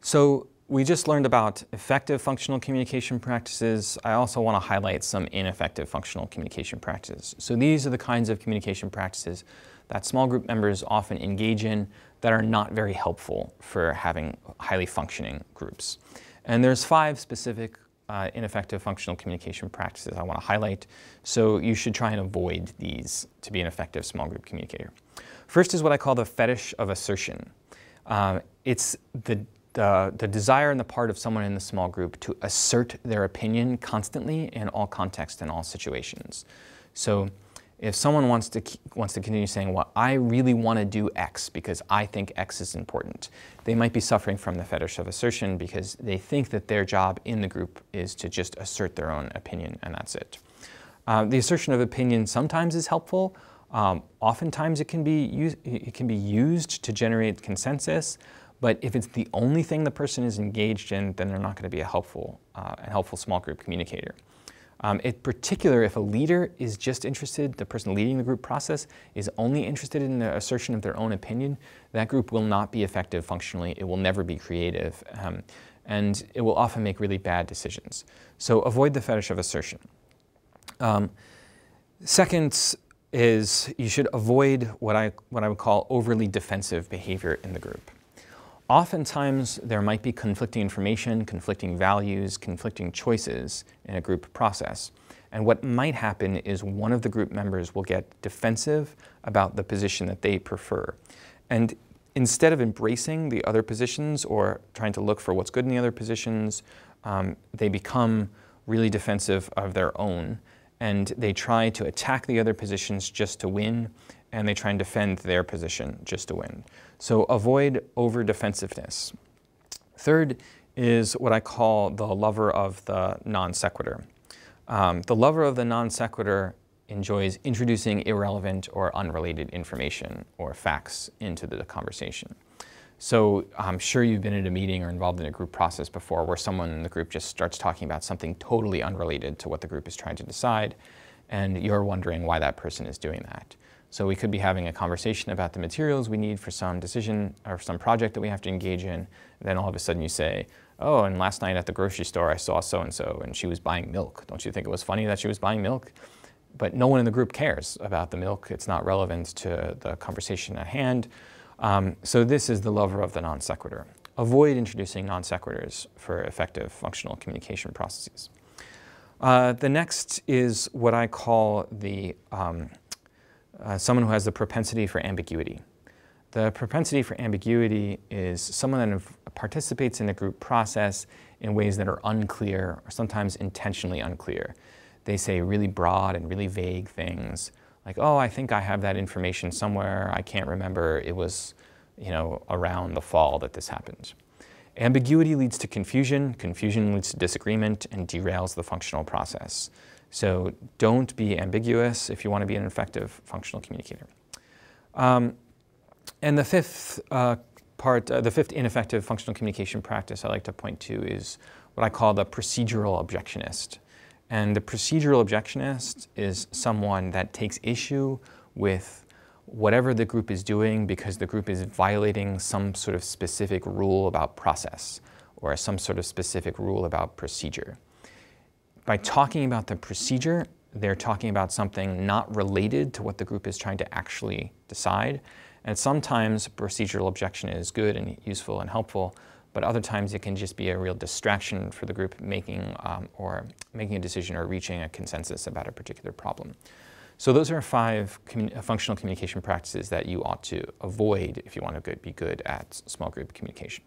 So we just learned about effective functional communication practices. I also want to highlight some ineffective functional communication practices. So these are the kinds of communication practices that small group members often engage in that are not very helpful for having highly functioning groups. And there's 5 specific ineffective functional communication practices I want to highlight. So you should try and avoid these to be an effective small group communicator. First is what I call the fetish of assertion. It's the desire on the part of someone in the small group to assert their opinion constantly in all contexts and all situations. So if someone wants to continue saying, well, I really want to do X because I think X is important, they might be suffering from the fetish of assertion because they think that their job in the group is to just assert their own opinion and that's it. The assertion of opinion sometimes is helpful. Oftentimes it can be used to generate consensus. But if it's the only thing the person is engaged in, then they're not going to be a helpful small group communicator. In particular, if a leader is just interested, the person leading the group process is only interested in the assertion of their own opinion, that group will not be effective functionally. It will never be creative, and it will often make really bad decisions. So avoid the fetish of assertion. Second is you should avoid what I would call overly defensive behavior in the group. Oftentimes, there might be conflicting information, conflicting values, conflicting choices in a group process. And what might happen is one of the group members will get defensive about the position that they prefer. And instead of embracing the other positions or trying to look for what's good in the other positions, they become really defensive of their own. And they try to attack the other positions just to win, and they try and defend their position just to win. So avoid over-defensiveness. Third is what I call the lover of the non sequitur. The lover of the non sequitur enjoys introducing irrelevant or unrelated information or facts into the conversation. So I'm sure you've been at a meeting or involved in a group process before where someone in the group just starts talking about something totally unrelated to what the group is trying to decide, and you're wondering why that person is doing that. So we could be having a conversation about the materials we need for some decision or some project that we have to engage in, and then all of a sudden you say, oh, and last night at the grocery store I saw so-and-so and she was buying milk. Don't you think it was funny that she was buying milk? But no one in the group cares about the milk. It's not relevant to the conversation at hand. So this is the lover of the non sequitur. Avoid introducing non sequiturs for effective functional communication processes. The next is what I call the someone who has the propensity for ambiguity. The propensity for ambiguity is someone that participates in a group process in ways that are unclear or sometimes intentionally unclear. They say really broad and really vague things like, oh, I think I have that information somewhere. I can't remember. It was, around the fall that this happened. Ambiguity leads to confusion. Confusion leads to disagreement and derails the functional process. So don't be ambiguous if you want to be an effective functional communicator. And the fifth the fifth ineffective functional communication practice I like to point to is what I call the procedural objectionist. And the procedural objectionist is someone that takes issue with whatever the group is doing because the group is violating some sort of specific rule about process or some sort of specific rule about procedure. By talking about the procedure, they're talking about something not related to what the group is trying to actually decide. And sometimes procedural objection is good and useful and helpful, but other times it can just be a real distraction for the group making a decision or reaching a consensus about a particular problem. So those are 5 functional communication practices that you ought to avoid if you want to be good at small group communication.